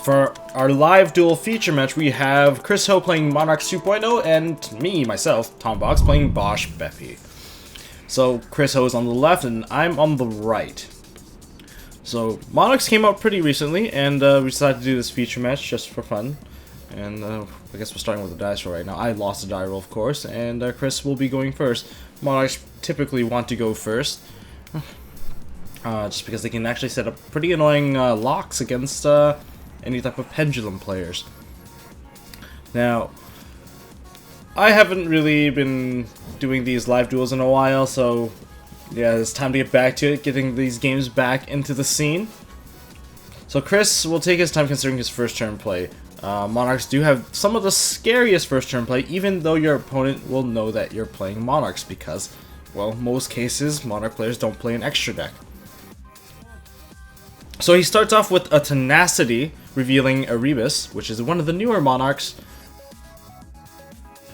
For our live duel feature match, we have Chris Ho playing Monarchs 2.0 and me, myself, Tombox, playing Bosch Pepe. So Chris Ho is on the left and I'm on the right. So Monarchs came out pretty recently and we decided to do this feature match just for fun. And I guess we're starting with the dice roll right now. I lost the die roll, of course, and Chris will be going first. Monarchs typically want to go first. Just because they can actually set up pretty annoying locks against any type of pendulum players. Now, I haven't really been doing these live duels in a while, so yeah, it's time to get back to it, getting these games back into the scene. So Chris will take his time considering his first turn play. Monarchs do have some of the scariest first turn play, even though your opponent will know that you're playing Monarchs because, well, most cases, Monarch players don't play an extra deck. So he starts off with a Tenacity, revealing Erebus, which is one of the newer Monarchs.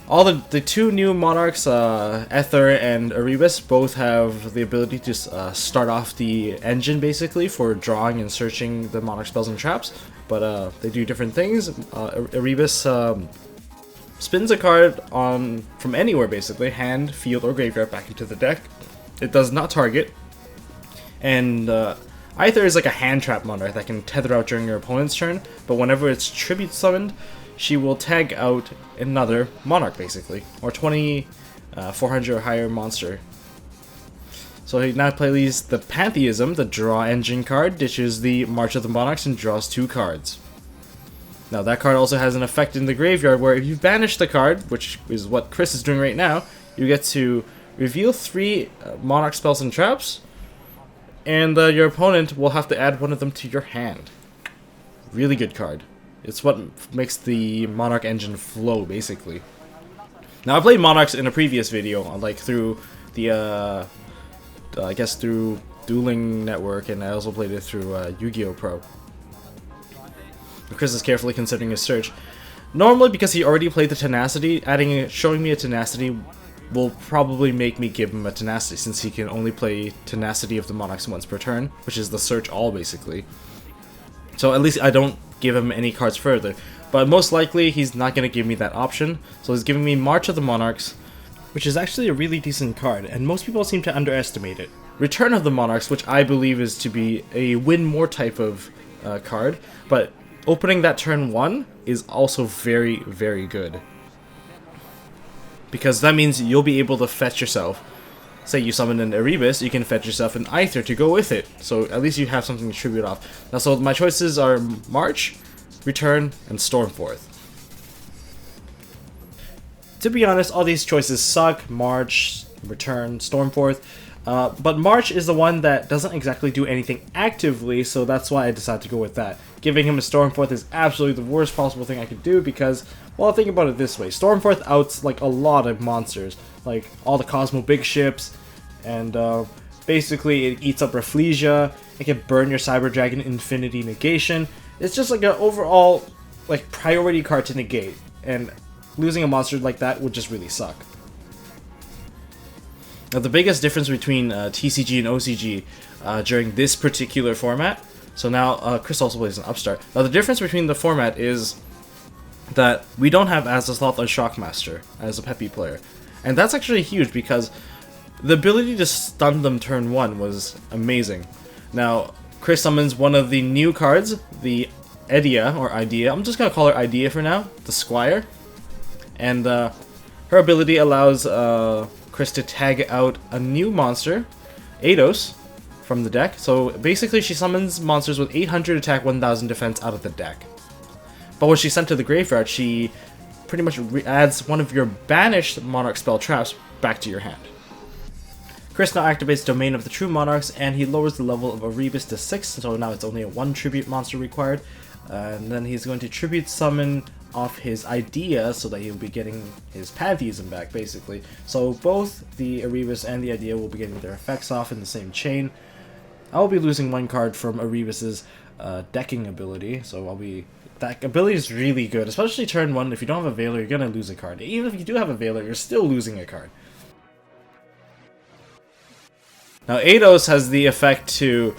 All the two new Monarchs, Ether and Erebus, both have the ability to start off the engine, basically, for drawing and searching the Monarch spells and traps, but they do different things. Erebus spins a card from anywhere, basically, hand, field, or graveyard back into the deck. It does not target, and Ether is like a hand trap Monarch that can tether out during your opponent's turn, but whenever it's tribute summoned, she will tag out another Monarch, basically, or 400 or higher monster. So he now plays the Pantheism, the draw engine card, ditches the March of the Monarchs and draws 2 cards. Now that card also has an effect in the graveyard where if you banish the card, which is what Chris is doing right now, you get to reveal 3 Monarch spells and traps, and your opponent will have to add one of them to your hand. Really good card. It's what makes the Monarch engine flow, basically. Now, I played Monarchs in a previous video, like through the, I guess through Dueling Network, and I also played it through Yu-Gi-Oh! Pro. Chris is carefully considering his search. Normally, because he already played the Tenacity, showing me a Tenacity will probably make me give him a Tenacity, since he can only play Tenacity of the Monarchs once per turn, which is the search all, basically. So at least I don't give him any cards further, but most likely he's not going to give me that option, so he's giving me March of the Monarchs, which is actually a really decent card, and most people seem to underestimate it. Return of the Monarchs, which I believe is to be a win more type of card, but opening that turn 1 is also very, very good. Because that means you'll be able to fetch yourself. Say you summon an Erebus, you can fetch yourself an Ether to go with it. So at least you have something to tribute off. Now, so my choices are March, Return, and Stormforth. To be honest, all these choices suck. March, Return, Stormforth. But March is the one that doesn't exactly do anything actively, so that's why I decided to go with that. Giving him a Stormforth is absolutely the worst possible thing I could do because, well, think about it this way. Stormforth outs like a lot of monsters, like all the Cosmo big ships, and basically it eats up Rafflesia, it can burn your Cyber Dragon Infinity Negation. It's just like an overall like priority card to negate, and losing a monster like that would just really suck. Now, the biggest difference between TCG and OCG during this particular format, so now Chris also plays an Upstart. Now the difference between the format is that we don't have Azathoth or Shockmaster as a Pepe player. And that's actually huge because the ability to stun them turn 1 was amazing. Now, Chris summons one of the new cards, the Idea, I'm just going to call her Idea for now, the Squire. And her ability allows Chris to tag out a new monster, Eidos, from the deck. So basically she summons monsters with 800 attack, 1000 defense out of the deck. But when she's sent to the graveyard, she pretty much adds one of your banished Monarch spell traps back to your hand. Chris now activates Domain of the True Monarchs, and he lowers the level of Erebus to 6, so now it's only a 1 tribute monster required. And then he's going to tribute summon off his Idea so that he'll be getting his Pantheism back, basically. So both the Erebus and the Idea will be getting their effects off in the same chain. I will be losing 1 card from Erebus's decking ability, so that ability is really good, especially turn 1. If you don't have a Veiler, you're going to lose a card. Even if you do have a Veiler, you're still losing a card. Now Eidos has the effect to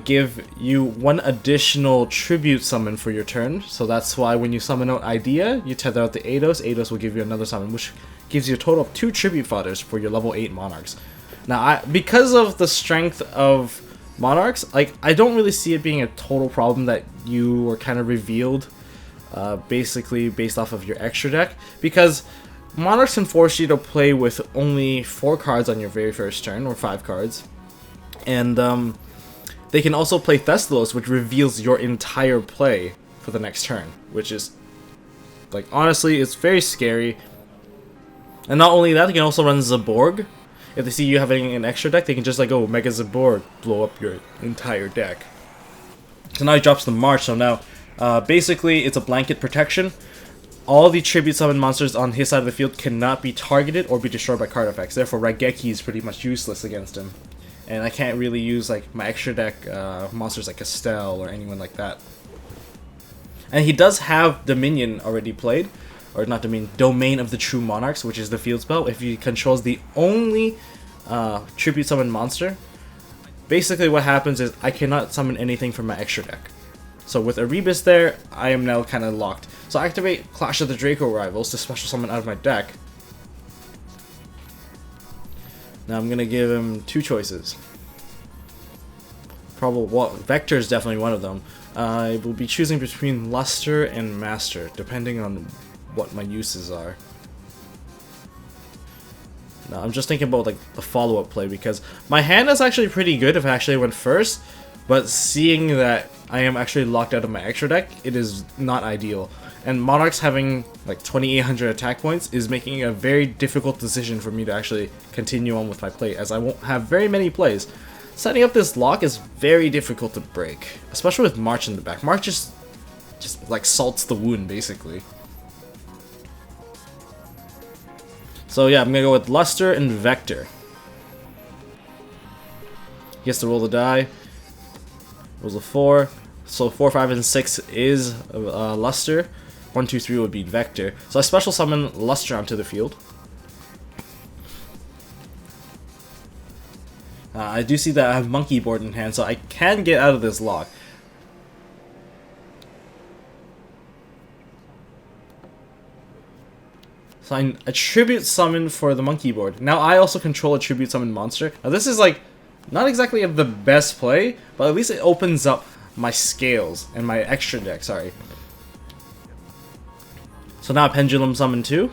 give you one additional tribute summon for your turn. So that's why when you summon out Idea, you tether out the Eidos. Eidos will give you another summon, which gives you a total of 2 tribute fodders for your level 8 Monarchs. Now, because of the strength of Monarchs, like, I don't really see it being a total problem that you were kind of revealed basically based off of your extra deck, because Monarchs can force you to play with only 4 cards on your very first turn, or 5 cards, and they can also play Thestalos, which reveals your entire play for the next turn, which is, like, honestly, it's very scary. And not only that, they can also run Zaborg. If they see you having an extra deck, they can just like, oh, Mega Zaborg, blow up your entire deck. So now he drops the March, so now basically it's a blanket protection. All the tribute summon monsters on his side of the field cannot be targeted or be destroyed by card effects. Therefore, Raigeki is pretty much useless against him. And I can't really use like my extra deck monsters like Estelle or anyone like that. And he does have Dominion already played. Or not Dominion, Domain of the True Monarchs, which is the field spell. If he controls the only tribute summon monster, basically what happens is I cannot summon anything from my extra deck. So with Erebus there, I am now kind of locked. So I activate Clash of the Draco Rivals to special summon out of my deck. Now I'm gonna give him 2 choices. Probably, well, Vector is definitely one of them. I will be choosing between Luster and Master, depending on what my uses are. Now I'm just thinking about like the follow-up play, because my hand is actually pretty good if I actually went first, but seeing that I am actually locked out of my extra deck, it is not ideal. And Monarchs having like 2800 attack points is making it a very difficult decision for me to actually continue on with my play, as I won't have very many plays. Setting up this lock is very difficult to break, especially with March in the back. March just like salts the wound, basically. So yeah, I'm gonna go with Luster and Vector. He has to roll the die. Rolls a 4. So 4, 5, and 6 is Luster. 1, 2, 3 would be Vector. So I special summon Luster onto the field. I do see that I have Monkey Board in hand, so I can get out of this lock. So I attribute summon for the Monkey Board. Now I also control a tribute summon monster. Now this is like not exactly the best play, but at least it opens up my scales and my extra deck, sorry. So now Pendulum Summon 2.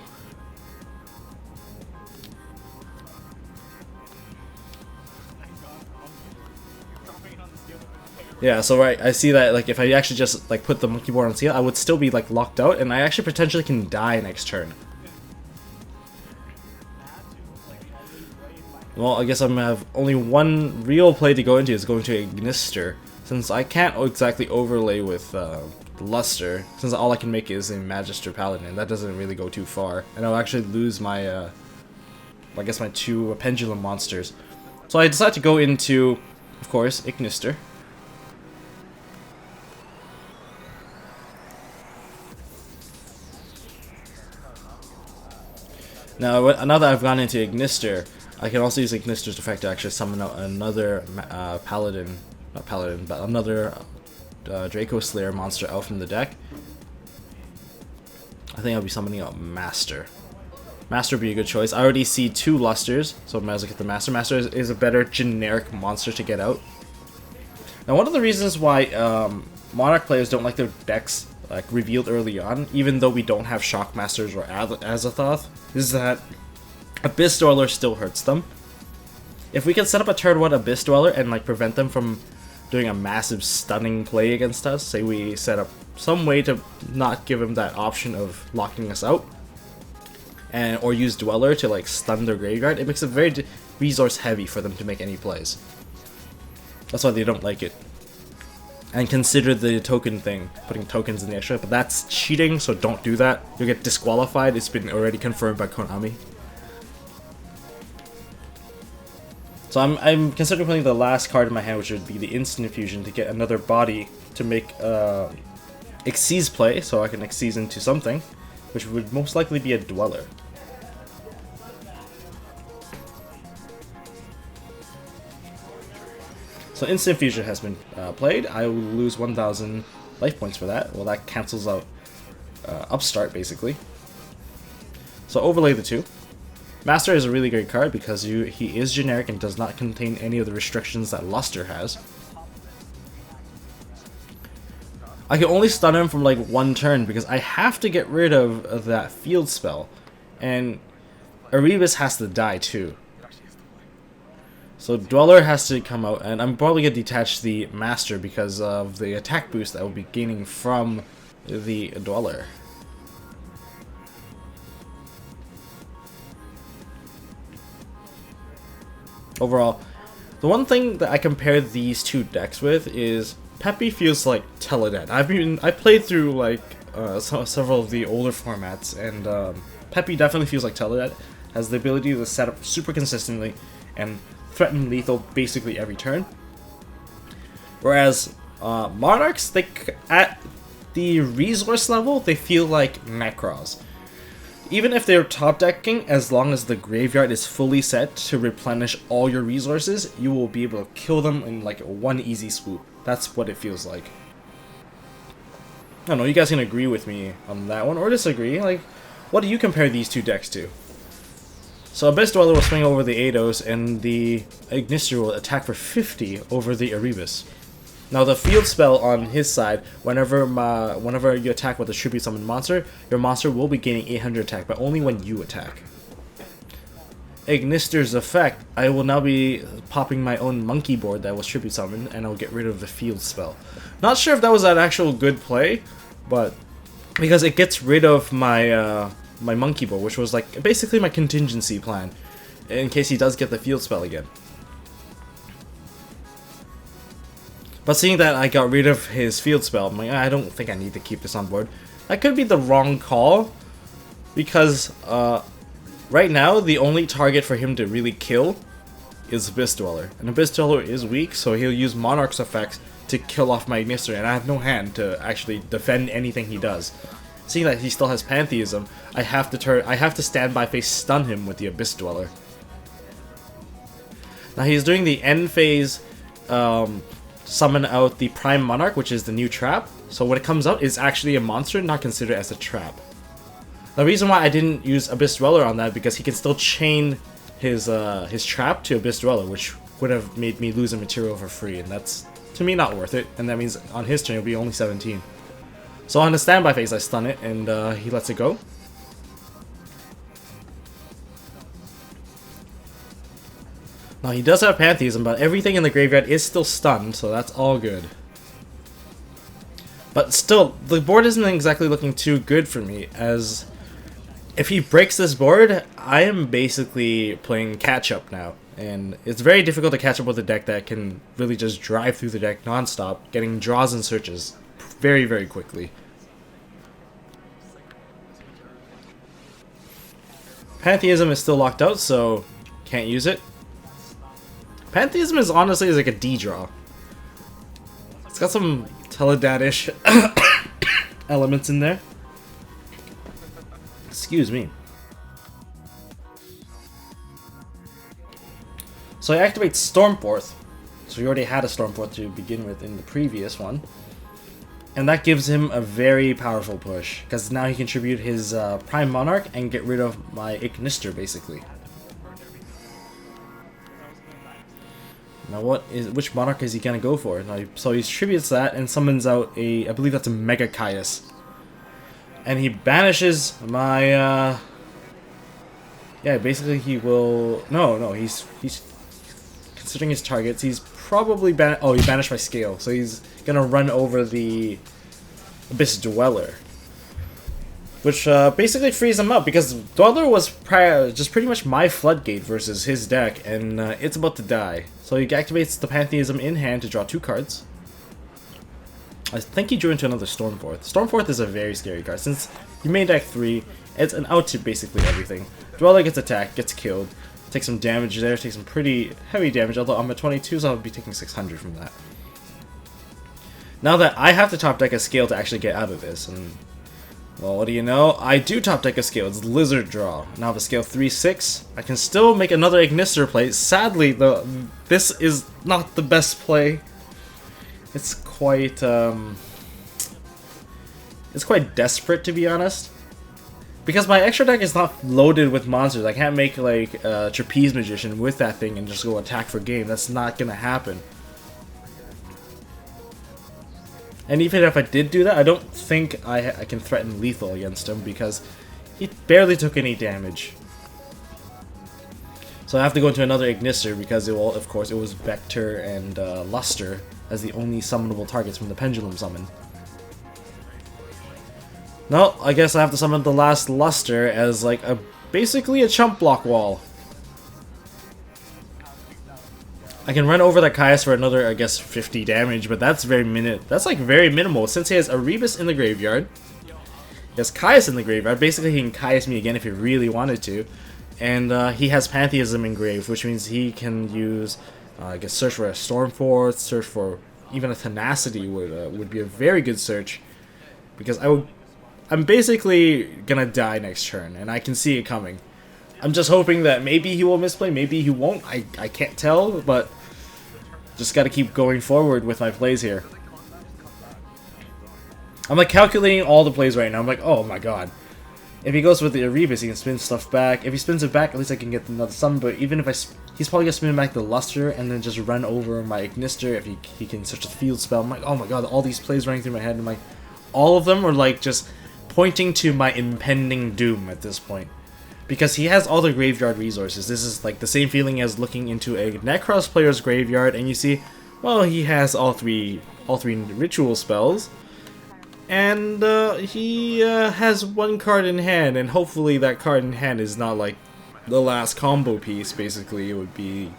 Yeah, so right, I see that like if I actually just like put the Monkey Board on seal, I would still be like locked out, and I actually potentially can die next turn. Well, I guess I'm gonna have only one real play to go into, is going to Ignister, since I can't exactly overlay with Luster, since all I can make is a Magister Paladin. That doesn't really go too far, and I'll actually lose my, I guess my 2 Pendulum monsters. So I decided to go into, of course, Ignister. Now that I've gone into Ignister, I can also use Ignister's effect to actually summon out another Paladin, not Paladin, but another Draco Slayer monster out from the deck. I think I'll be summoning out Master. Master would be a good choice. I already see 2 Lusters, so I might as well get the Master. Master is a better generic monster to get out. Now one of the reasons why Monarch players don't like their decks like revealed early on, even though we don't have Shockmasters or Azathoth, is that Abyss Dweller still hurts them. If we can set up a turn 1 Abyss Dweller and like prevent them from doing a massive stunning play against us, say we set up some way to not give them that option of locking us out, and or use Dweller to like stun their graveyard, it makes it very resource heavy for them to make any plays. That's why they don't like it. And consider the token thing, putting tokens in the extra, but that's cheating, so don't do that. You'll get disqualified. It's been already confirmed by Konami. So I'm considering putting the last card in my hand, which would be the Instant Infusion, to get another body to make Xyz play, so I can Xyz into something, which would most likely be a Dweller. So Instant Fusion has been played. I will lose 1,000 life points for that. Well, that cancels out Upstart, basically. So overlay the two. Master is a really great card because he is generic and does not contain any of the restrictions that Luster has. I can only stun him from like one turn because I have to get rid of that field spell. And Erebus has to die too. So Dweller has to come out, and I'm probably going to detach the Master because of the attack boost that I will be gaining from the Dweller. Overall, the one thing that I compare these two decks with is Pepe feels like Telenet. I played through like several of the older formats, and Pepe definitely feels like Telenet. Has the ability to set up super consistently and threaten lethal basically every turn. Whereas Monarchs, at the resource level, they feel like Necros. Even if they're top decking, as long as the graveyard is fully set to replenish all your resources, you will be able to kill them in like one easy swoop. That's what it feels like. I don't know, you guys can agree with me on that one or disagree. Like, what do you compare these two decks to? So Abyss Dweller will swing over the Eidos, and the Ignister will attack for 50 over the Erebus. Now the field spell on his side, whenever you attack with a tribute summon monster, your monster will be gaining 800 attack, but only when you attack. Ignister's effect, I will now be popping my own monkey board that was tribute summoned, and I'll get rid of the field spell. Not sure if that was an actual good play, but because it gets rid of my my monkey board, which was like basically my contingency plan in case he does get the field spell again. But seeing that I got rid of his field spell, I'm like, I don't think I need to keep this on board. That could be the wrong call, because right now the only target for him to really kill is Abyss Dweller. And Abyss Dweller is weak, so he'll use Monarch's effects to kill off my Ignister, and I have no hand to actually defend anything he does. Seeing that he still has Pantheism, I have to stand by face stun him with the Abyss Dweller. Now he's doing the end phase summon out the Prime Monarch, which is the new trap. So when it comes out, it's actually a monster, not considered as a trap. The reason why I didn't use Abyss Dweller on that, because he can still chain his trap to Abyss Dweller, which would have made me lose a material for free, and that's, to me, not worth it. And that means on his turn, it'll be only 17. So on the standby phase, I stun it, and he lets it go. Now he does have Pantheism, but everything in the graveyard is still stunned, so that's all good. But still, the board isn't exactly looking too good for me, as if he breaks this board, I am basically playing catch-up now. And it's very difficult to catch up with a deck that can really just drive through the deck non-stop, getting draws and searches very, very quickly. Pantheism is still locked out, so can't use it. Pantheism is honestly like a D draw. It's got some Teledad-ish elements in there. Excuse me. So he activates Stormforth. So he already had a Stormforth to begin with in the previous one. And that gives him a very powerful push, because now he can tribute his Prime Monarch and get rid of my Ignister, basically. Now which Monarch is he gonna go for? Now, so he tributes that and summons out a, I believe that's a Mega Caius. And he banishes my, yeah, basically he will, no, he's considering his targets, he's probably he banished my Scale, so he's gonna run over the Abyss Dweller. Which basically frees him up, because Dweller was just pretty much my floodgate versus his deck, and it's about to die. So he activates the Pantheism in hand to draw 2 cards. I think he drew into another Stormforth. Stormforth is a very scary card, since you main deck 3, it's an out to basically everything. Dweller gets attacked, gets killed, takes some damage there, takes some pretty heavy damage, although I'm at 22, so I'll be taking 600 from that. Now that I have to top deck a Scale to actually get out of this, and Well, what do you know? I do top deck a scale. It's Lizard Draw. Now I have a scale 3-6. I can still make another Ignister play. Sadly, though, this is not the best play. It's quite desperate, to be honest. Because my extra deck is not loaded with monsters. I can't make like a Trapeze Magician with that thing and just go attack for game. That's not gonna happen. And even if I did do that, I don't think I can threaten lethal against him because he barely took any damage. So I have to go into another Ignister because it will, of course, it was Vector and Luster as the only summonable targets from the Pendulum Summon. No, I guess I have to summon the last Luster as like basically a chump block wall. I can run over that Caius for another, I guess, 50 damage, but that's very very minimal since he has Erebus in the graveyard. He has Caius in the graveyard. Basically, he can Caius me again if he really wanted to. And he has Pantheism engraved, which means he can use, I guess, search for a Stormforce, search for even a Tenacity would be a very good search, because I'm basically gonna die next turn, and I can see it coming. I'm just hoping that maybe he will misplay, maybe he won't. I can't tell, but just gotta keep going forward with my plays here. I'm like calculating all the plays right now. I'm like, oh my god. If he goes with the Erebus, he can spin stuff back. If he spins it back, at least I can get another summon. But even if he's probably gonna spin back the Luster and then just run over my Ignister if he can search the field spell. I'm like, oh my god, all these plays running through my head. I'm like, all of them are like just pointing to my impending doom at this point. Because he has all the graveyard resources. This is like the same feeling as looking into a Necros player's graveyard and you see, well, he has all three ritual spells. And he has one card in hand, and hopefully that card in hand is not like the last combo piece. Basically, it would be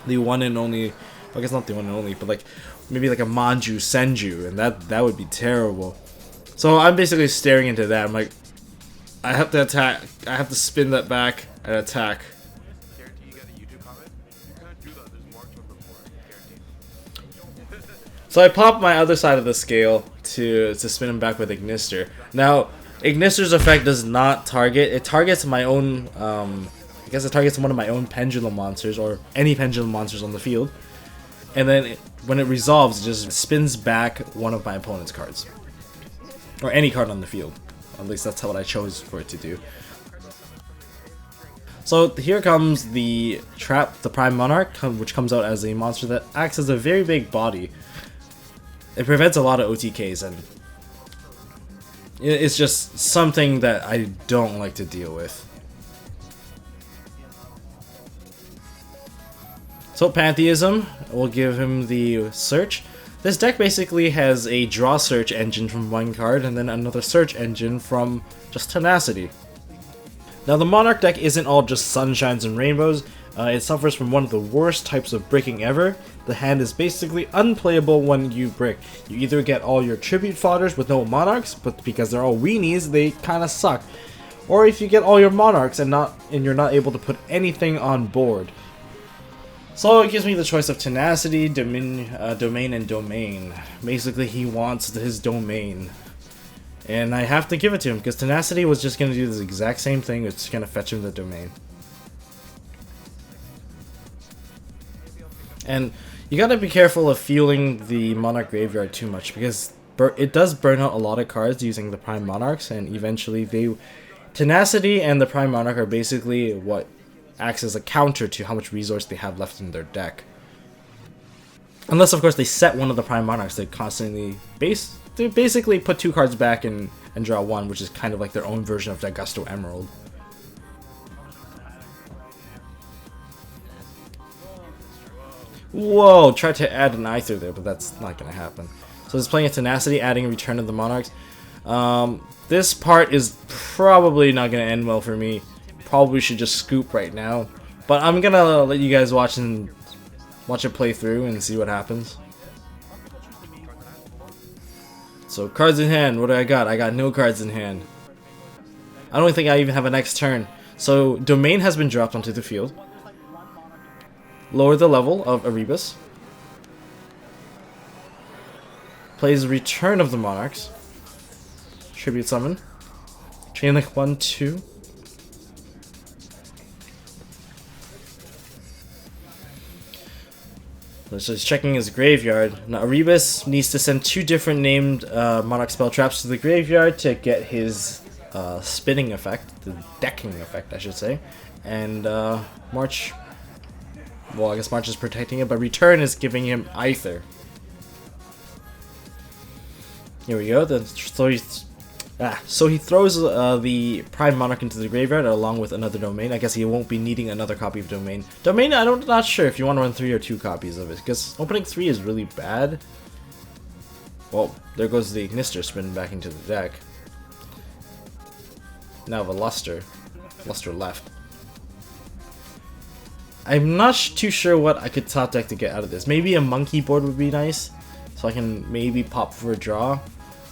the one and only, I guess not the one and only, but like maybe like a Manju Senju, and that would be terrible. So I'm basically staring into that. I'm like, I have to attack. I have to spin that back and attack. So I pop my other side of the scale to spin him back with Ignister. Now, Ignister's effect does not target. It targets my own. I guess it targets one of my own Pendulum monsters or any Pendulum monsters on the field. And then when it resolves, it just spins back one of my opponent's cards. Or any card on the field. At least that's what I chose for it to do. So here comes the Trap, the Prime Monarch, which comes out as a monster that acts as a very big body. It prevents a lot of OTKs, and it's just something that I don't like to deal with. So Pantheism will give him the search. This deck basically has a draw search engine from one card and then another search engine from just Tenacity. Now the Monarch deck isn't all just sunshines and rainbows. It suffers from one of the worst types of bricking ever. The hand is basically unplayable when you brick. You either get all your tribute fodders with no Monarchs, but because they're all weenies, they kinda suck. Or if you get all your Monarchs and you're not able to put anything on board. So it gives me the choice of Tenacity, Domain, and Domain. Basically, he wants his Domain. And I have to give it to him, because Tenacity was just going to do this exact same thing, it's just going to fetch him the Domain. And you gotta be careful of fueling the Monarch graveyard too much, because it does burn out a lot of cards using the Prime Monarchs, and eventually Tenacity and the Prime Monarch are basically what acts as a counter to how much resource they have left in their deck. Unless, of course, they set one of the Prime Monarchs, they basically put 2 cards back and draw 1, which is kind of like their own version of Dagusto Emerald. Whoa, tried to add an Aether there, but that's not going to happen. So it's playing a Tenacity, adding a Return of the Monarchs. This part is probably not going to end well for me. Probably should just scoop right now. But I'm going to let you guys watch it play through and see what happens. So cards in hand, what do I got? I got no cards in hand. I don't think I even have a next turn. So Domain has been dropped onto the field. Lower the level of Erebus. Plays Return of the Monarchs. Tribute Summon. Chain Link 1, 2. So he's checking his graveyard. Now Erebus needs to send 2 different named Monarch spell traps to the graveyard to get his spinning effect, the decking effect I should say. And March, well I guess March is protecting it, but Return is giving him Aether. Here we go. So he throws the Prime Monarch into the graveyard along with another domain. I guess he won't be needing another copy of domain. Domain, not sure if you want to run 3 or 2 copies of it, because opening 3 is really bad. Well, there goes the Ignister spinning back into the deck. Now the Luster left. I'm not too sure what I could top deck to get out of this. Maybe a Monkey board would be nice, so I can maybe pop for a draw.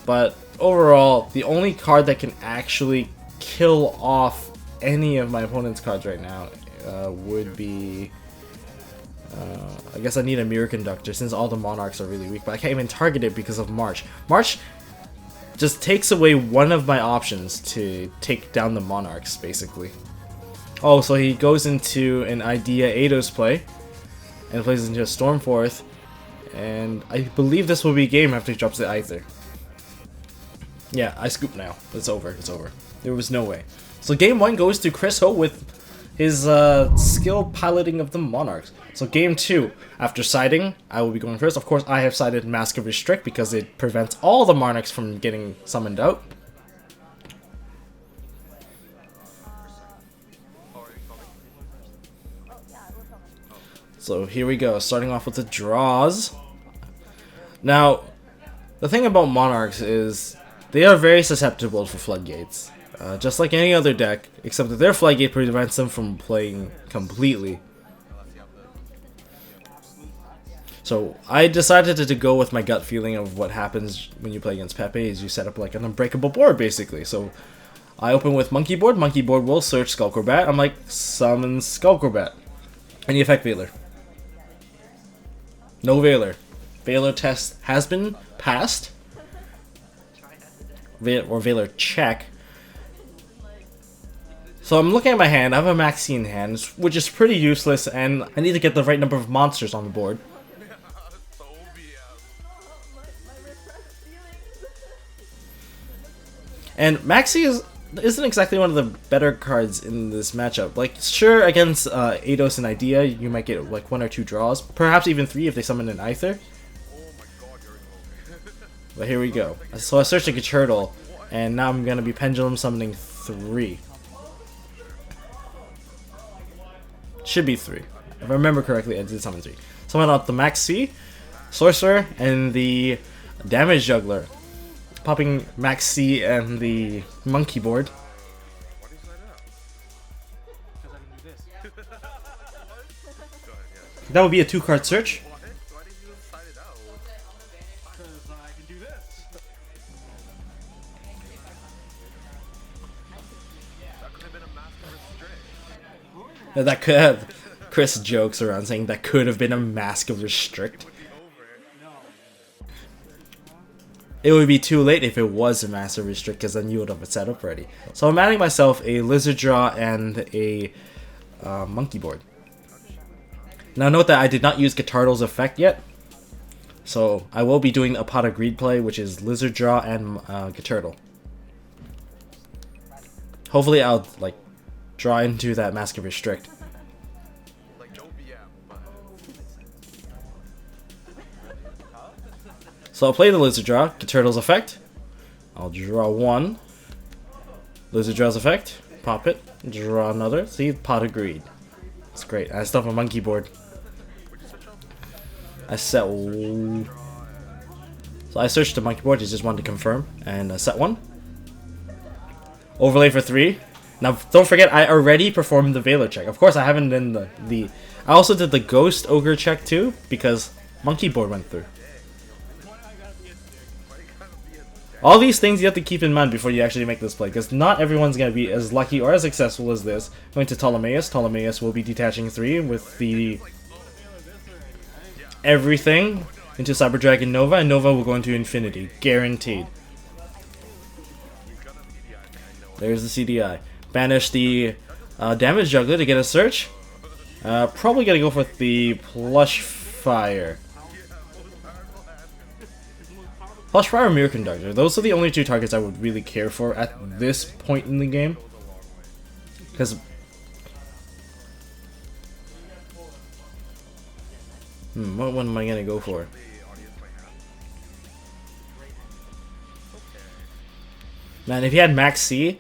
But overall, the only card that can actually kill off any of my opponent's cards right now would be... I guess I need a Mirror Conductor since all the Monarchs are really weak, but I can't even target it because of March. March just takes away one of my options to take down the Monarchs, basically. Oh, so he goes into an Idea Eidos play and plays into a Stormforth, and I believe this will be game after he drops the Aether. Yeah, I scoop now. It's over. It's over. There was no way. So game 1 goes to Chris Ho with his skill piloting of the Monarchs. So game 2, after siding, I will be going first. Of course, I have sided Mask of Restrict because it prevents all the Monarchs from getting summoned out. So here we go, starting off with the draws. Now, the thing about Monarchs is they are very susceptible for Floodgates. Just like any other deck, except that their Floodgate prevents them from playing completely. So I decided to go with my gut feeling of what happens when you play against Pepe is you set up like an unbreakable board basically. So I open with Monkey board will search Skullcrobat. I'm like, summon Skullcrobat. Any effect Veiler. No Veiler. Veiler test has been passed. Or Veiler check. So I'm looking at my hand. I have a Maxi in hand, which is pretty useless, and I need to get the right number of monsters on the board. And Maxi isn't exactly one of the better cards in this matchup. Like, sure, against Eidos and Idea, you might get like 1 or 2 draws, perhaps even 3 if they summon an Aether. But here we go. So I searched like a turtle, and now I'm gonna be pendulum summoning 3. Should be 3. If I remember correctly, I did summon 3. Summon out the Maxi, Sorcerer, and the Damage Juggler. Popping Max C and the Monkey board. That would be a 2-card search. That could have... Chris jokes around saying that could have been a Mask of Restrict. It would be too late if it was a Mask of Restrict, because then you would have it set up already. So I'm adding myself a Lizard Draw and a Monkey board. Now note that I did not use Guitardle's effect yet. So I will be doing a Pot of Greed play, which is Lizard Draw and Guitardle. Hopefully I'll like draw into that Mask of Restrict. So I'll play the Lizard Draw, Guitardle's effect. I'll draw 1. Lizard Draw's effect, pop it, draw another. See, Pot of Greed. That's great. I still have a Monkey board. I set... So I searched the Monkey board, I just wanted to confirm, and set 1. Overlay for 3. Now, don't forget, I already performed the Veiler check. Of course, I haven't done the... I also did the Ghost Ogre check too, because Monkey board went through. All these things you have to keep in mind before you actually make this play, because not everyone's going to be as lucky or as successful as this. Going to Ptolemaeus. Ptolemaeus will be detaching 3 with the... everything into Cyber Dragon Nova, and Nova will go into Infinity. Guaranteed. There's the CDI. Banish the damage juggler to get a search. Probably gonna go for the plush fire. Plush fire or mirror conductor. Those are the only two targets I would really care for at this point in the game. Because what one am I gonna go for? Man, if he had Max C,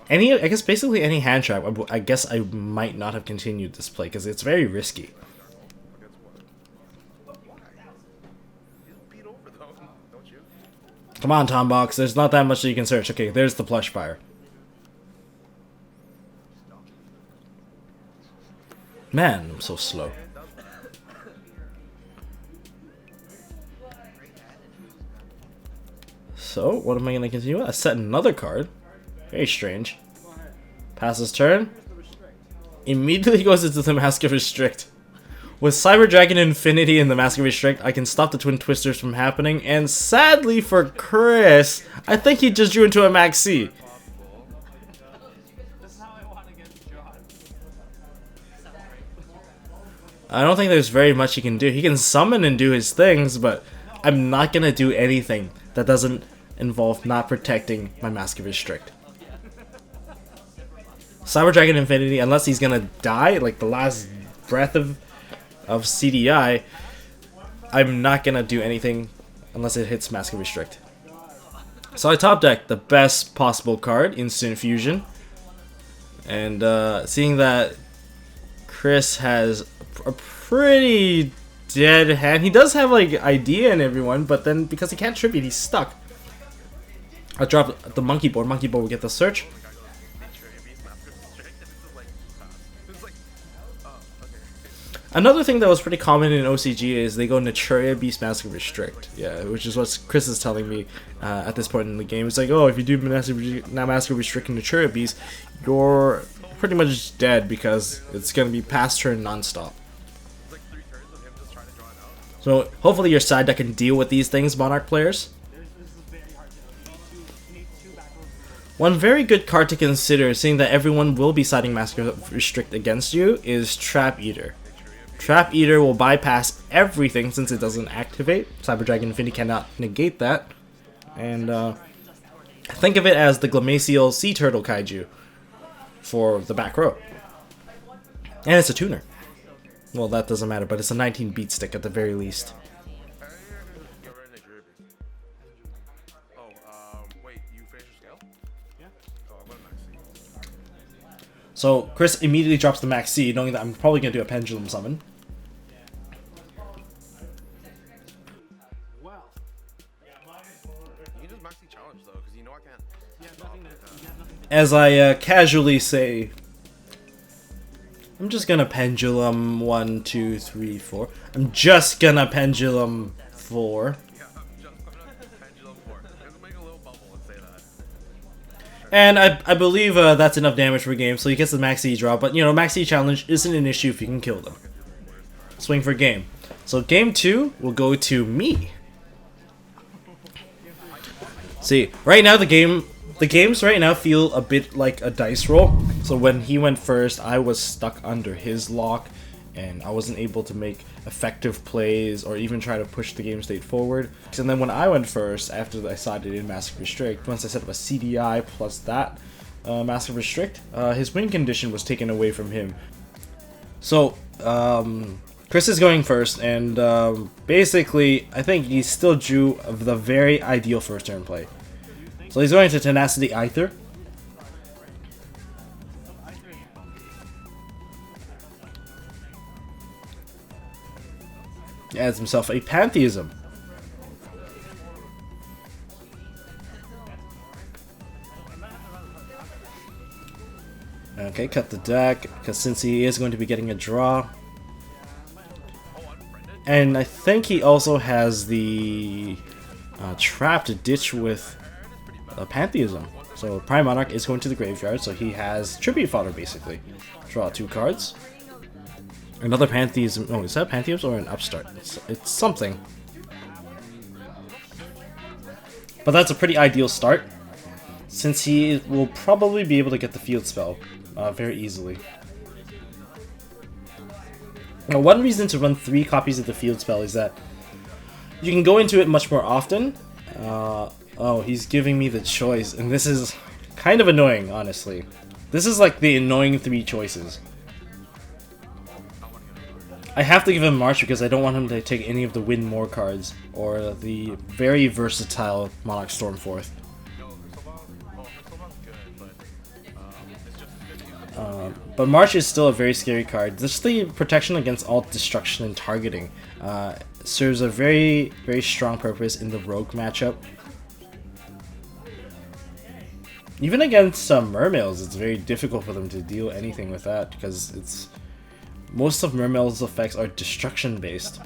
I guess basically any hand trap, I guess I might not have continued this play because it's very risky. Come on, Tombox, there's not that much that you can search. Okay, there's the plush fire. Man, I'm so slow. So, what am I going to continue with? I set another card. Very strange. Passes turn. Immediately goes into the Mask of Restrict. With Cyber Dragon Infinity and the Mask of Restrict, I can stop the Twin Twisters from happening. And sadly for Chris, I think he just drew into a Max C. I don't think there's very much he can do. He can summon and do his things, but I'm not going to do anything that doesn't involve not protecting my Mask of Restrict. Cyber Dragon Infinity, unless he's gonna die, like the last breath of CDI, I'm not gonna do anything unless it hits Mask of Restrict. So I top deck the best possible card, Instant Fusion. And seeing that Chris has a pretty dead hand, he does have like idea in everyone, but then because he can't tribute, he's stuck. I drop the monkey board. Monkey board will get the search. Another thing that was pretty common in OCG is they go Naturia Beast Mask of Restrict. Yeah, which is what Chris is telling me at this point in the game. It's like, oh, if you do Mask of Restrict and Naturia Beast, you're pretty much dead because it's going to be past turn non-stop. So hopefully your side deck can deal with these things, Monarch players. One very good card to consider, seeing that everyone will be siding Mask of Restrict against you, is Trap Eater. Trap Eater will bypass everything since it doesn't activate. Cyber Dragon Infinity cannot negate that. And think of it as the Glacial Sea Turtle Kaiju for the back row. And it's a tuner. Well, that doesn't matter, but it's a 19 beat stick at the very least. So Chris immediately drops the Max C, knowing that I'm probably going to do a Pendulum Summon. As I casually say, I'm just going to Pendulum 1, 2, 3, 4. I'm just going to Pendulum 4. And I believe that's enough damage per game, so he gets the Max E draw. But, you know, Max E challenge isn't an issue if you can kill them. Swing for game. So game 2 will go to me. See, right now the games right now feel a bit like a dice roll. So when he went first, I was stuck under his lock, and I wasn't able to make effective plays or even try to push the game state forward. And then when I went first, after I sided in Mask of Restrict, once I set up a CDI plus that Mask of Restrict, his win condition was taken away from him. So Chris is going first, and basically I think he still drew the very ideal first turn play. So he's going to Tenacity Aether. He adds himself a Pantheism. Okay, cut the deck, because since he is going to be getting a draw. And I think he also has the Trapped Ditch with Pantheism. So Prime Monarch is going to the graveyard, so he has Tribute Fodder basically. Draw 2 cards. Another Pantheism. Oh, is that a Pantheism or an Upstart? It's something. But that's a pretty ideal start. since he will probably be able to get the field spell very easily. Now, one reason to run 3 copies of the field spell is that you can go into it much more often. Oh, he's giving me the choice, and this is kind of annoying, honestly. This is like the annoying 3 choices. I have to give him March because I don't want him to take any of the Win More cards or the very versatile Monarch Stormforth. But March is still a very scary card. Just the protection against all destruction and targeting serves a very, very strong purpose in the Rogue matchup. Even against Mermails, it's very difficult for them to deal anything with that because most of Mermail's effects are destruction based.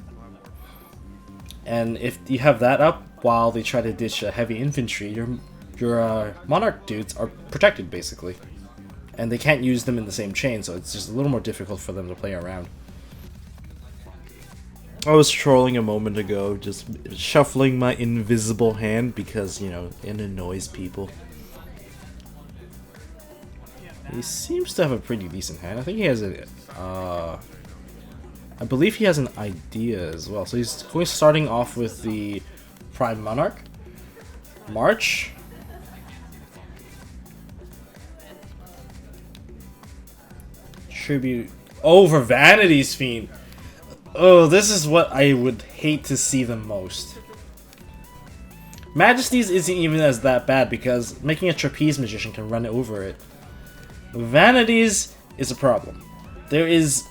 And if you have that up while they try to ditch a heavy infantry, your Monarch dudes are protected basically. And they can't use them in the same chain, so it's just a little more difficult for them to play around. I was trolling a moment ago, just shuffling my invisible hand because, you know, it annoys people. He seems to have a pretty decent hand. I think he has a... I believe he has an idea as well. So he's starting off with the Prime Monarch. March. Tribute over Vanity's Fiend. Oh, this is what I would hate to see the most. Majesty's isn't even as that bad because making a Trapeze Magician can run over it. Vanity's is a problem. There is,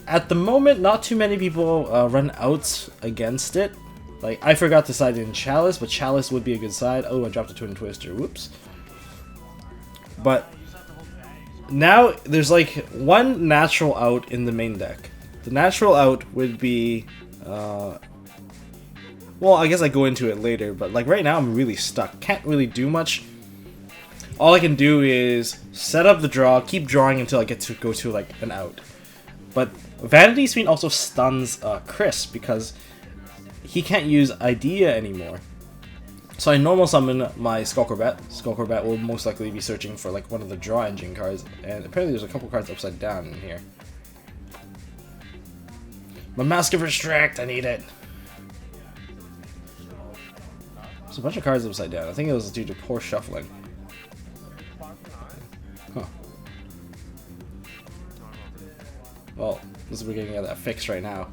at the moment, not too many people run outs against it. Like, I forgot to side in Chalice, but Chalice would be a good side. Oh, I dropped a Twin Twister. Whoops. But now there's like one natural out in the main deck. The natural out would be, well, I guess I go into it later, but like right now I'm really stuck. Can't really do much. All I can do is set up the draw, keep drawing until I get to go to like an out. But Vanity's Fiend also stuns Chris because he can't use Idea anymore. So I normal summon my Skullcrobat. Skullcrobat will most likely be searching for like one of the draw engine cards, and apparently there's a couple cards upside down in here. My Mask of Restrict, I need it. There's a bunch of cards upside down. I think it was due to poor shuffling. Huh. Well, we're getting that fixed right now.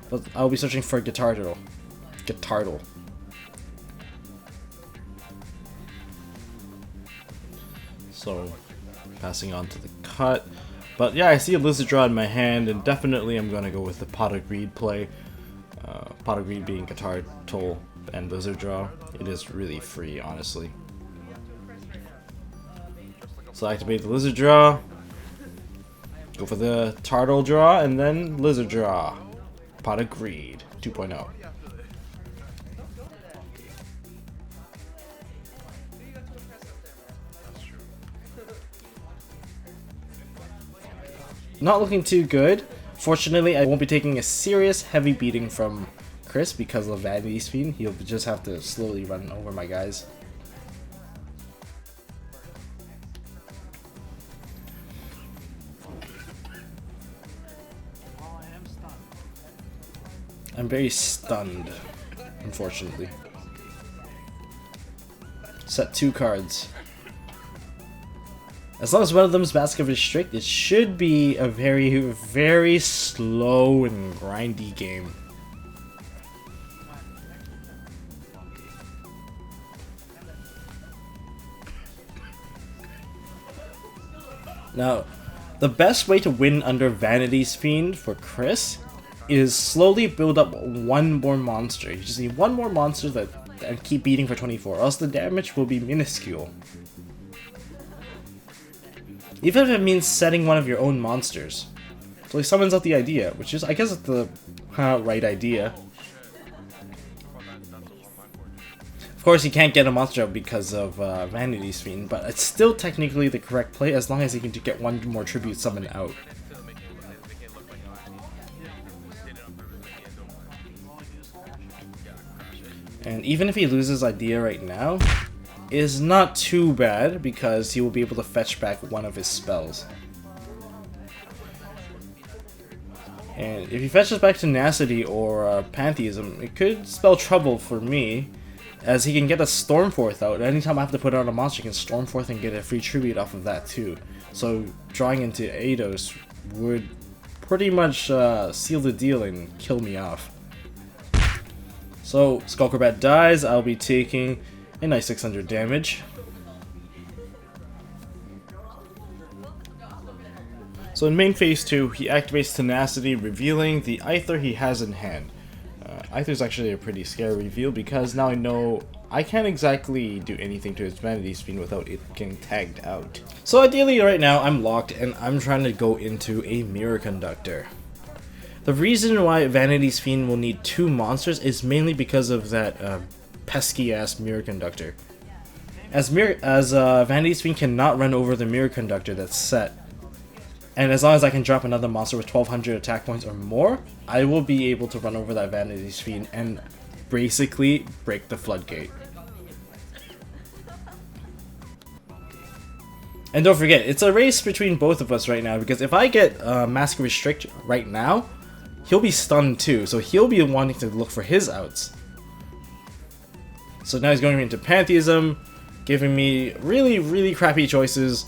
But I'll be searching for Guitardle. Guitardle. So, passing on to the cut. But yeah, I see a Lizard Draw in my hand, and definitely I'm going to go with the Pot of Greed play. Pot of Greed being Guitar, Toll, and Lizard Draw. It is really free, honestly. So I activate the Lizard Draw, go for the Turtle Draw, and then Lizard Draw. Pot of Greed 2.0. Not looking too good. Fortunately, I won't be taking a serious heavy beating from Chris because of Vanity's Fiend. He'll just have to slowly run over my guys. I'm very stunned, unfortunately. Set 2 cards. As long as one of them is Mask of Restrict, it should be a very, very slow and grindy game. Now, the best way to win under Vanity's Fiend for Chris is slowly build up one more monster. You just need one more monster and keep beating for 24, or else the damage will be minuscule. Even if it means setting one of your own monsters. So he summons out the idea, which is, I guess, the right idea. Of course, he can't get a monster out because of Vanity's Fiend, but it's still technically the correct play as long as he can get one more tribute summon out. And even if he loses idea right now, is not too bad because he will be able to fetch back one of his spells. And if he fetches back Tenacity or Pantheism, it could spell trouble for me, as he can get a Stormforth out. Anytime I have to put out a monster, he can Stormforth and get a free tribute off of that too. So drawing into Eidos would pretty much seal the deal and kill me off. So Skullcrobat dies, I'll be taking a nice 600 damage. So in main phase 2, he activates Tenacity, revealing the Aether he has in hand. Aether is actually a pretty scary reveal because now I know I can't exactly do anything to his Vanity Fiend without it getting tagged out. So ideally right now I'm locked and I'm trying to go into a Mirror Conductor. The reason why Vanity's Fiend will need 2 monsters is mainly because of that pesky ass Mirror Conductor. As Vanity's Fiend cannot run over the Mirror Conductor that's set, and as long as I can drop another monster with 1200 attack points or more, I will be able to run over that Vanity's Fiend and basically break the floodgate. And don't forget, it's a race between both of us right now, because if I get Mask Restrict right now, he'll be stunned too, so he'll be wanting to look for his outs. So now he's going into Pantheism, giving me really crappy choices.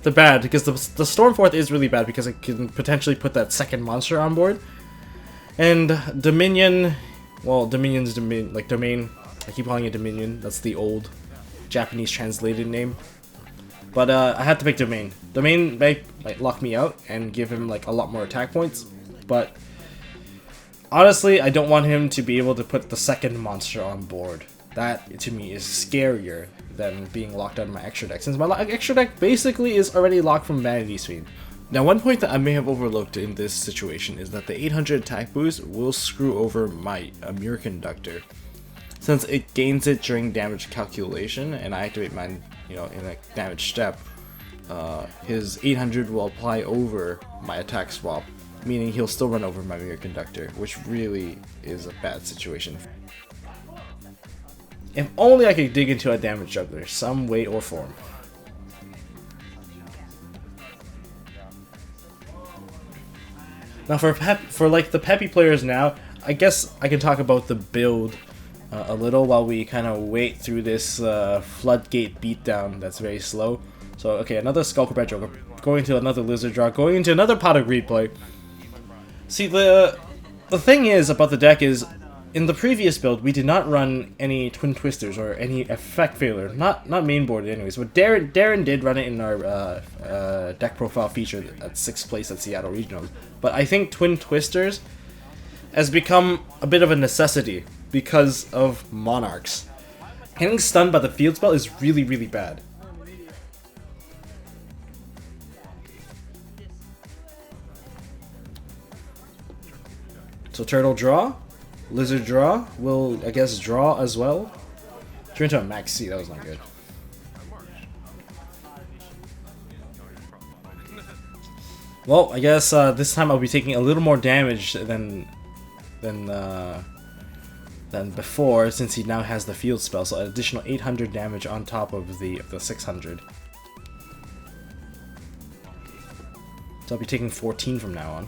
They're bad, because the Stormforth is really bad because it can potentially put that second monster on board. And Dominion, well, Dominion's Domain, I keep calling it Dominion, that's the old Japanese translated name. But I had to pick Domain. Domain might lock me out and give him like a lot more attack points, but honestly, I don't want him to be able to put the second monster on board. That, to me, is scarier than being locked out of my extra deck, since my extra deck basically is already locked from Vanity's Fiend. Now, one point that I may have overlooked in this situation is that the 800 attack boost will screw over my Mirror Conductor, since it gains it during damage calculation, and I activate mine, in a damage step. His 800 will apply over my attack swap, meaning he'll still run over my Mirror Conductor, which really is a bad situation. If only I could dig into a damage juggler, some way or form. Now for the Pepe players now, I guess I can talk about the build a little while we kind of wait through this floodgate beatdown that's very slow. So okay, another Skullcrobat Joker, going to another Lizard Draw, going into another Pot of Greed play. See, the thing is about the deck is, in the previous build, we did not run any Twin Twisters or any Effect Failure, not main board anyways, but Darren did run it in our deck profile feature at 6th place at Seattle Regionals. But I think Twin Twisters has become a bit of a necessity because of Monarchs. Getting stunned by the field spell is really bad. So Turtle draw. Lizard draw will, I guess, draw as well. Turn into a Max C, that was not good. Well, I guess this time I'll be taking a little more damage than before, since he now has the field spell. So an additional 800 damage on top of the 600. So I'll be taking 14 from now on.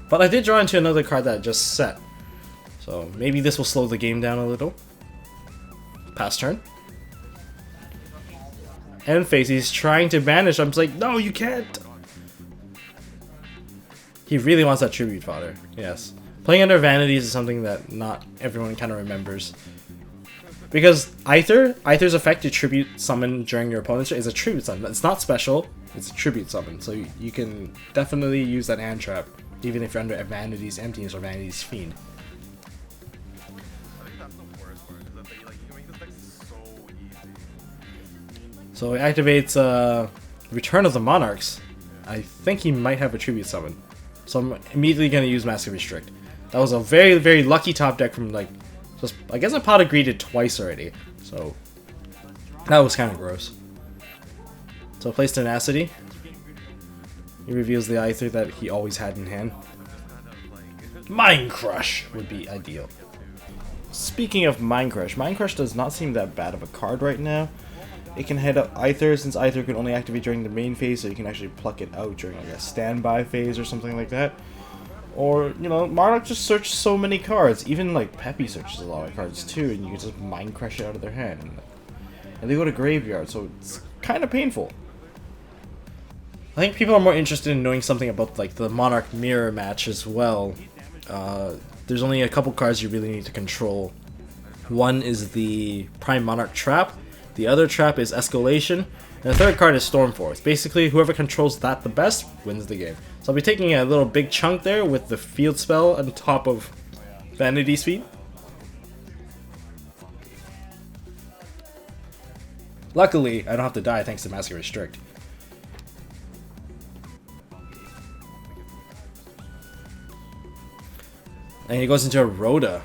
But I did draw into another card that I just set, so maybe this will slow the game down a little. Pass turn. End phase, he's trying to banish. I'm just like, no, you can't! He really wants that tribute fodder, yes. Playing under Vanities is something that not everyone kind of remembers. Because Aether's effect to tribute summon during your opponent's turn is a tribute summon. It's not special, it's a tribute summon, so you can definitely use that hand trap, even if you're under Vanity's Emptiness or Vanity's Fiend. So he activates Return of the Monarchs. I think he might have a Tribute Summon. So I'm immediately going to use Massive Restrict. That was a very lucky top deck from just, I guess I Pot of Greed it twice already. So that was kind of gross. So plays Tenacity. He reveals the Aether that he always had in hand. Mind Crush would be ideal. speaking of Mind Crush does not seem that bad of a card right now. It can head up Aether, since Aether can only activate during the main phase, so you can actually pluck it out during like a standby phase or something like that. Or, you know, Monarch just searches so many cards. Even like Pepe searches a lot of cards too, and you can just Mind Crush it out of their hand. And they go to graveyard, so it's kind of painful. I think people are more interested in knowing something about like the Monarch mirror match as well. There's only a couple cards you really need to control. One is the Prime Monarch Trap, the other trap is Escalation, and the third card is Stormforce. Basically, whoever controls that the best wins the game. So I'll be taking a little big chunk there with the field spell on top of Vanity's Fiend. Luckily, I don't have to die thanks to Massive Restrict. And he goes into a Rhoda.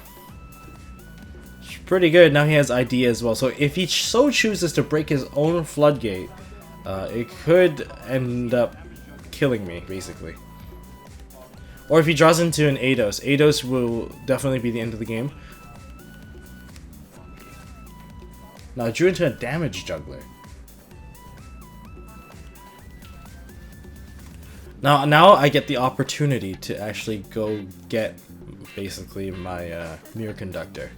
It's pretty good. Now he has ID as well. So if he so chooses to break his own Floodgate, it could end up killing me, basically. Or if he draws into an Eidos. Eidos will definitely be the end of the game. Now I drew into a Damage Juggler. Now I get the opportunity to actually go get basically my Mirror Conductor.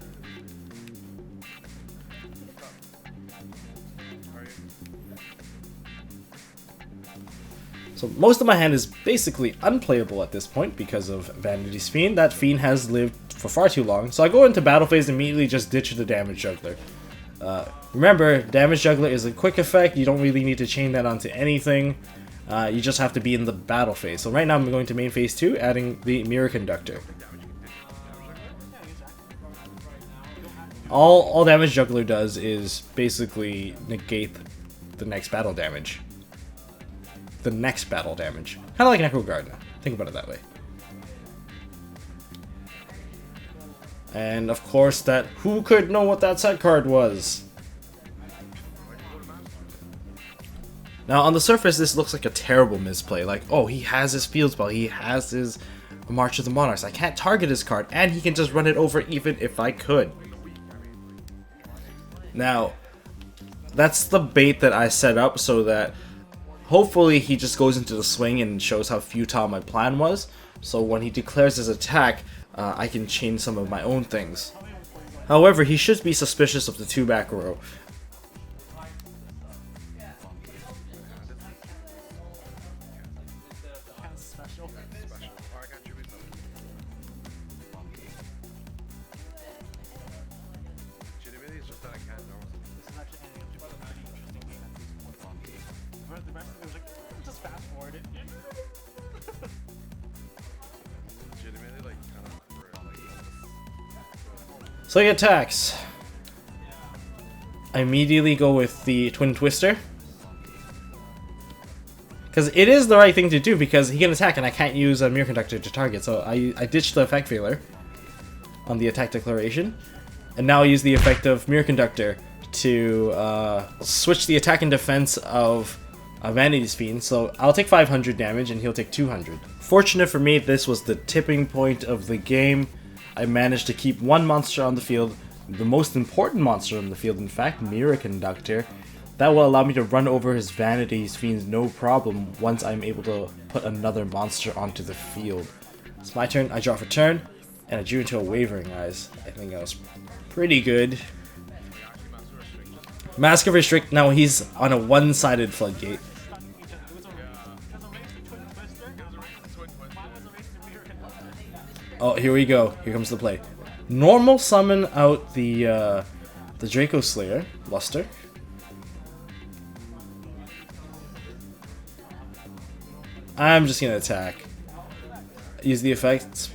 So most of my hand is basically unplayable at this point because of Vanity's Fiend. That Fiend has lived for far too long. So I go into battle phase and immediately just ditch the Damage Juggler. Remember, Damage Juggler is a quick effect. You don't really need to chain that onto anything. You just have to be in the battle phase. So right now I'm going to main phase 2, adding the Mirror Conductor. All Damage Juggler does is basically negate the next battle damage. The next battle damage. Kind of like Necro Gardener. Think about it that way. And of course that, who could know what that set card was? Now on the surface this looks like a terrible misplay. Like, oh, he has his field spell, he has his March of the Monarchs. I can't target his card and he can just run it over even if I could. Now, that's the bait that I set up so that hopefully he just goes into the swing and shows how futile my plan was. So when he declares his attack, I can chain some of my own things. However, he should be suspicious of the 2 back row. So he attacks. I immediately go with the Twin Twister. Because it is the right thing to do, because he can attack and I can't use a Mirror Conductor to target. So I ditched the effect failure on the attack declaration. And now I use the effect of Mirror Conductor to switch the attack and defense of Vanity's Fiend. So I'll take 500 damage and he'll take 200. Fortunate for me, this was the tipping point of the game. I managed to keep one monster on the field, the most important monster on the field, in fact, Mirror Conductor. That will allow me to run over his Vanity's Fiends no problem once I'm able to put another monster onto the field. It's my turn, I draw for turn, and I drew into a Wavering Eyes. I think that was pretty good. Mask of Restrict, now he's on a one-sided Floodgate. Oh, here we go. Here comes the play. Normal summon out the Draco Slayer, Luster. I'm just gonna attack. Use the effect,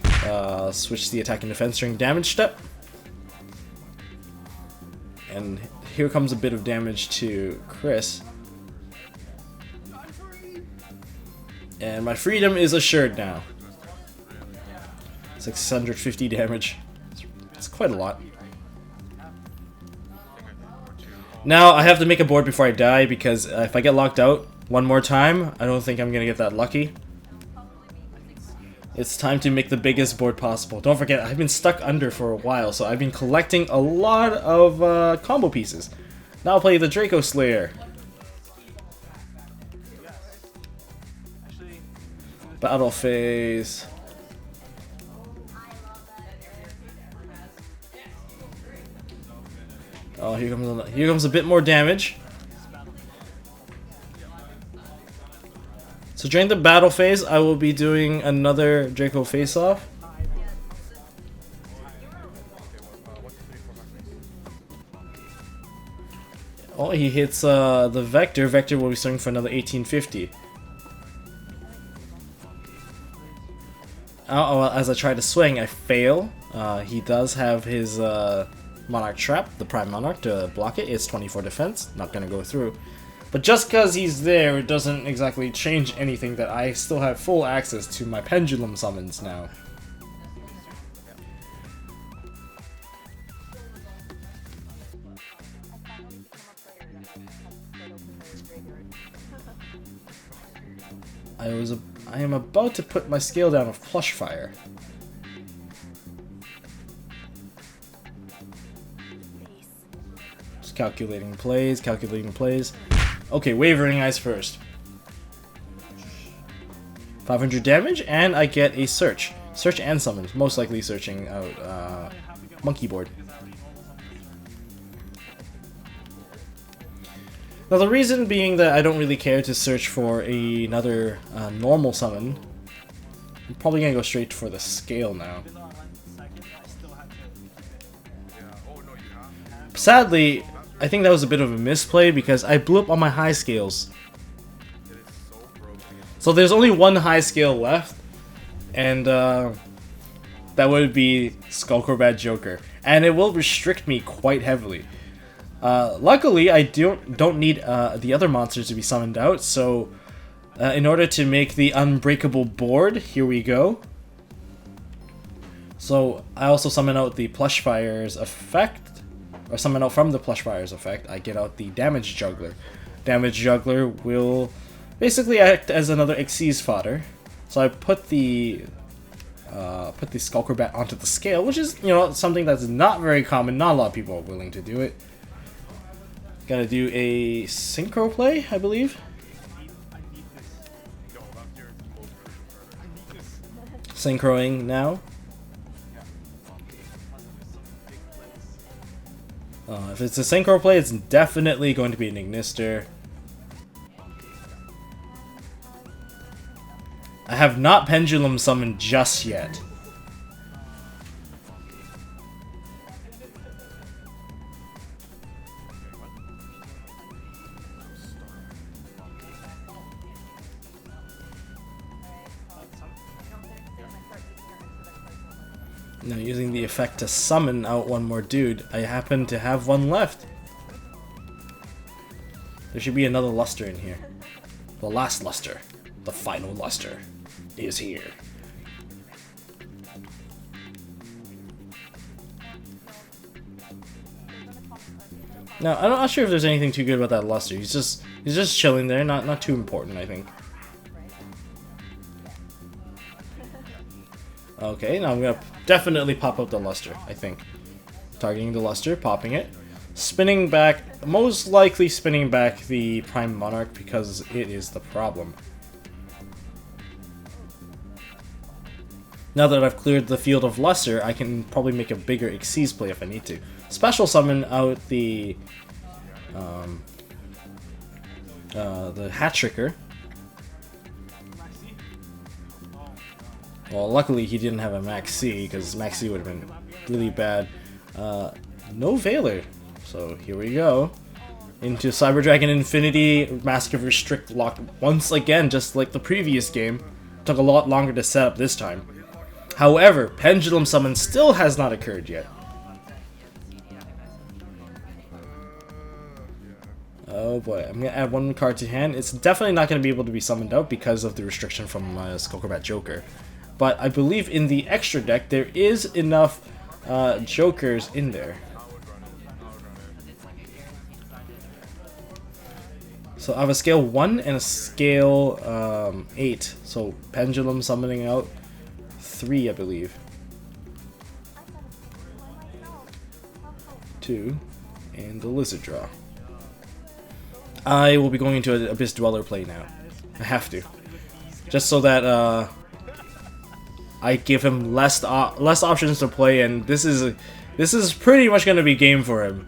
switch the attack and defense during damage step. And here comes a bit of damage to Chris. And my freedom is assured now. 650 damage. It's quite a lot. Now I have to make a board before I die, because if I get locked out one more time, I don't think I'm gonna get that lucky. It's time to make the biggest board possible. Don't forget, I've been stuck under for a while, so I've been collecting a lot of combo pieces. Now I'll play the Draco Slayer. Battle phase. Oh, here comes a bit more damage. So during the battle phase, I will be doing another Draco face-off. Oh, he hits the Vector. Vector will be swinging for another 1850. Oh, as I try to swing, I fail. He does have his Monarch trap, the Prime Monarch, to block it. It's 24 defense, not gonna go through. But just because he's there, it doesn't exactly change anything that I still have full access to my pendulum summons now. I am about to put my scale down of Plush Fire. Just calculating plays, Okay, Wavering Eyes first. 500 damage, and I get a search. Search and summon, most likely searching out Monkey Board. Now the reason being that I don't really care to search for another normal summon. I'm probably gonna go straight for the scale now. Sadly, I think that was a bit of a misplay because I blew up on my high scales. So there's only one high scale left, and that would be Skullcrobat Joker, and it will restrict me quite heavily. Luckily, I don't need the other monsters to be summoned out, so in order to make the unbreakable board, here we go. So I also summon out the Plush Fire's effect, or summon out from the Plush Fire's effect, I get out the Damage Juggler. Damage Juggler will basically act as another Xyz fodder. So I put the Skullcrobat onto the scale, which is, you know, something that's not very common, not a lot of people are willing to do it. Gotta do a synchro play, I believe. Synchroing now. If it's a synchro play, it's definitely going to be an Ignister. I have not Pendulum Summoned just yet. Now using the effect to summon out one more dude, I happen to have one left. There should be another luster in here. The last luster, the final luster, is here. Now I'm not sure if there's anything too good about that luster. He's just chilling there, not too important, I think. Okay, now I'm gonna definitely pop out the luster, I think. Targeting the luster, popping it. Spinning back, most likely spinning back the Prime Monarch because it is the problem. Now that I've cleared the field of luster, I can probably make a bigger Xyz play if I need to. Special summon out the Hat Tricker. Well, luckily he didn't have a Max C, because Max C would have been really bad. No Veiler. So here we go. Into Cyber Dragon Infinity, Mask of Restrict locked once again, just like the previous game. Took a lot longer to set up this time. However, Pendulum Summon still has not occurred yet. Oh boy, I'm gonna add one card to hand. It's definitely not gonna be able to be summoned out because of the restriction from Skullcrobat Joker. But I believe in the extra deck there is enough Jokers in there. So I have a scale 1 and a scale 8. So Pendulum summoning out 3, I believe. 2, and the Lizard draw. I will be going into an Abyss Dweller play now. I have to. Just so that I give him less options to play, and this is pretty much going to be game for him.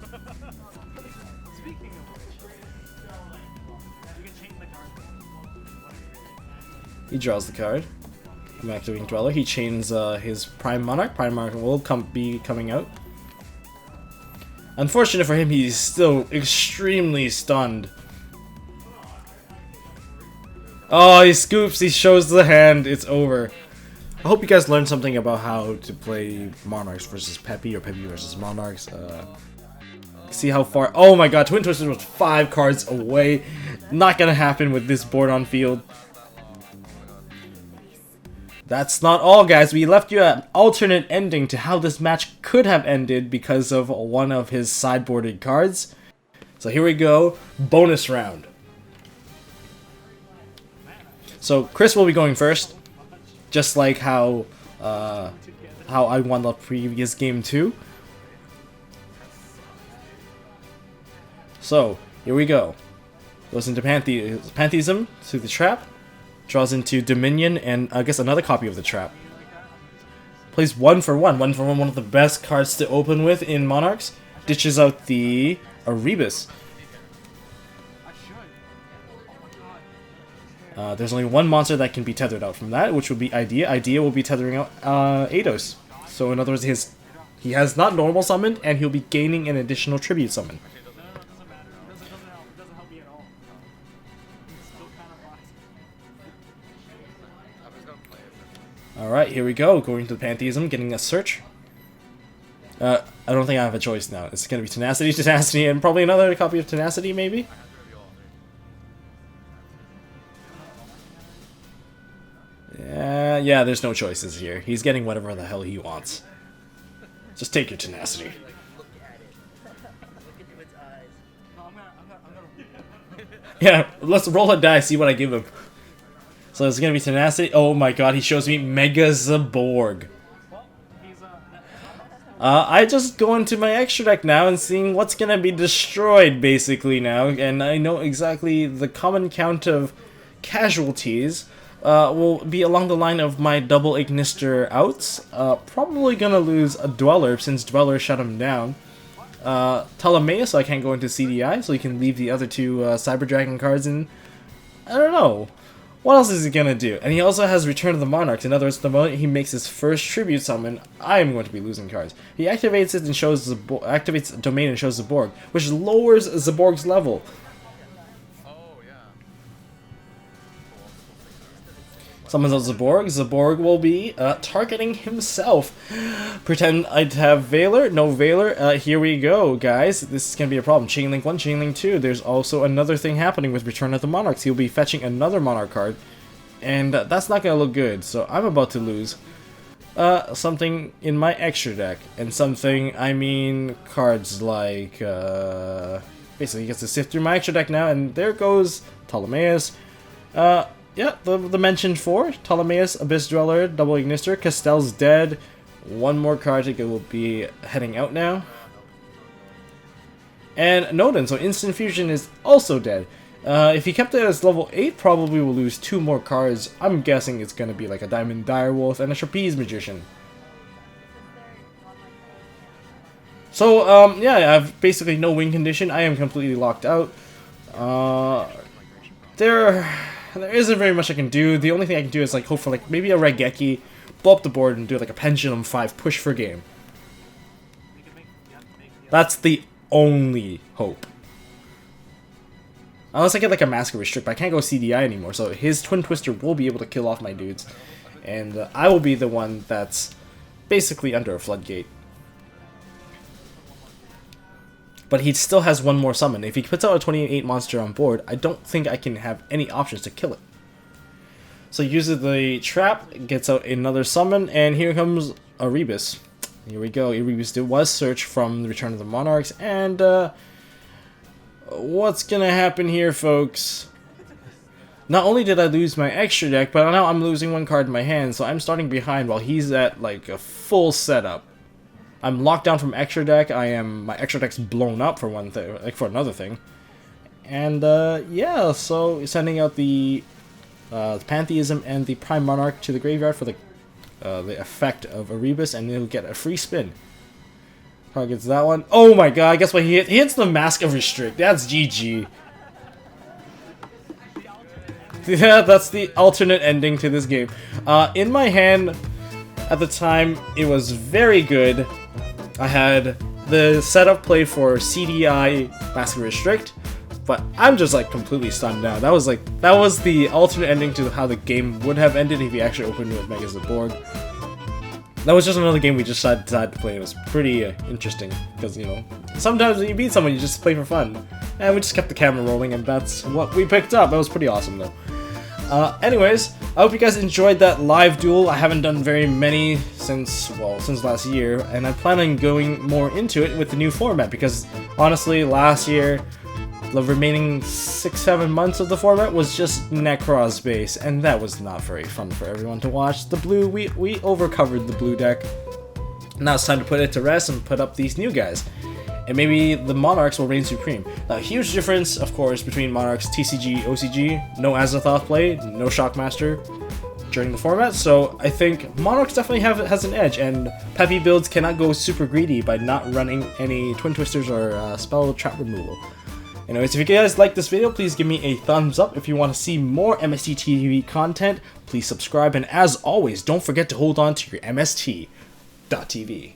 He draws the card. I'm activating Dweller. He chains his Prime Monarch. Prime Monarch will be coming out. Unfortunate for him, he's still extremely stunned. Oh, he scoops, he shows the hand, it's over. I hope you guys learned something about how to play Monarchs versus Pepe or Pepe versus Monarchs. See how far. Oh my god, Twin Twister was 5 cards away. Not gonna happen with this board on field. That's not all, guys. We left you an alternate ending to how this match could have ended because of one of his sideboarded cards. So here we go, bonus round. So Chris will be going first, just like how I won the previous game too. So here we go. Goes into Pantheism to the trap. Draws into Dominion and I guess another copy of the trap. Plays 1 for 1. 1 for 1, one of the best cards to open with in Monarchs. Ditches out the Erebus. There's only one monster that can be tethered out from that, which would be Idea. Idea will be tethering out Eidos. So in other words, he has not normal summoned, and he'll be gaining an additional tribute summon. Alright, here we go. Going to the Pantheism, getting a search. I don't think I have a choice now. It's going to be Tenacity, Tenacity, and probably another copy of Tenacity, maybe? Yeah, there's no choices here. He's getting whatever the hell he wants. Just take your Tenacity. Yeah, let's roll a die, see what I give him. So it's gonna be Tenacity. Oh my god, he shows me Mega Zaborg. I just go into my extra deck now and seeing what's gonna be destroyed basically now, and I know exactly the common count of casualties will be along the line of my double Ignister outs. Probably gonna lose a Dweller since Dweller shut him down. Ptolemaeus, so I can't go into CDI, so he can leave the other 2 Cyber Dragon cards in. I don't know. What else is he gonna do? And he also has Return of the Monarchs. In other words, the moment he makes his first tribute summon, I am going to be losing cards. He activates it and shows activates Domain and shows Zaborg, which lowers Zaborg's level. Summons out Zaborg. Zaborg will be targeting himself. Pretend I'd have Veiler. No Veiler. Here we go, guys. This is going to be a problem. Chainlink 1, Chainlink 2. There's also another thing happening with Return of the Monarchs. He'll be fetching another Monarch card. And that's not going to look good. So I'm about to lose something in my extra deck. And something, I mean, cards like... basically, he gets to sift through my extra deck now. And there goes Ptolemaeus. Yeah, the mentioned 4. Ptolemaeus, Abyss Dweller, Double Ignister, Castell's dead. One more card will be heading out now. And Nodin, so Instant Fusion is also dead. If he kept it as level 8, probably will lose 2 more cards. I'm guessing it's going to be like a Diamond Direwolf and a Trapeze Magician. So, yeah, I have basically no win condition. I am completely locked out. There isn't very much I can do. The only thing I can do is like hope for like maybe a Raigeki, blow up the board and do like a Pendulum 5 push for game. That's the only hope. Unless I get like a Mask Restrict, but I can't go CDI anymore, so his Twin Twister will be able to kill off my dudes. And I will be the one that's basically under a floodgate. But he still has one more summon. If he puts out a 28 monster on board, I don't think I can have any options to kill it. So he uses the trap, gets out another summon, and here comes Erebus. Here we go. Erebus was searched from the Return of the Monarchs, and what's gonna happen here, folks? not only did I lose my extra deck, but now I'm losing one card in my hand, so I'm starting behind while he's at like a full setup. I'm locked down from extra deck. My extra deck's blown up for one thing, like for another thing. And yeah, so sending out the Pantheism and the Prime Monarch to the graveyard for the effect of Erebus, and he'll get a free spin. Targets that one. Oh my god, guess what he hits? He hits the Mask of Restrict. That's GG. Yeah, that's the alternate ending to this game. In my hand, at the time, it was very good. I had the setup play for CDI Mask of Restrict, but I'm just like completely stunned now. That was the alternate ending to how the game would have ended if he actually opened with Megas the board. That was just another game we just decided to play. It was pretty interesting because, you know, sometimes when you beat someone, you just play for fun. And we just kept the camera rolling, and that's what we picked up. That was pretty awesome, though. Anyways, I hope you guys enjoyed that live duel. I haven't done very many since last year, and I plan on going more into it with the new format because, honestly, last year, the remaining 6-7 months of the format was just Necros base, and that was not very fun for everyone to watch. The blue, we overcovered the blue deck. Now it's time to put it to rest and put up these new guys. And maybe the Monarchs will reign supreme. Now, huge difference, of course, between Monarchs, TCG, OCG. No Azathoth play, no Shockmaster during the format, so I think Monarchs definitely has an edge, and Pepe builds cannot go super greedy by not running any Twin Twisters or Spell Trap removal. Anyways, if you guys like this video, please give me a thumbs up. If you want to see more MST.TV content, please subscribe, and as always, don't forget to hold on to your MST.TV.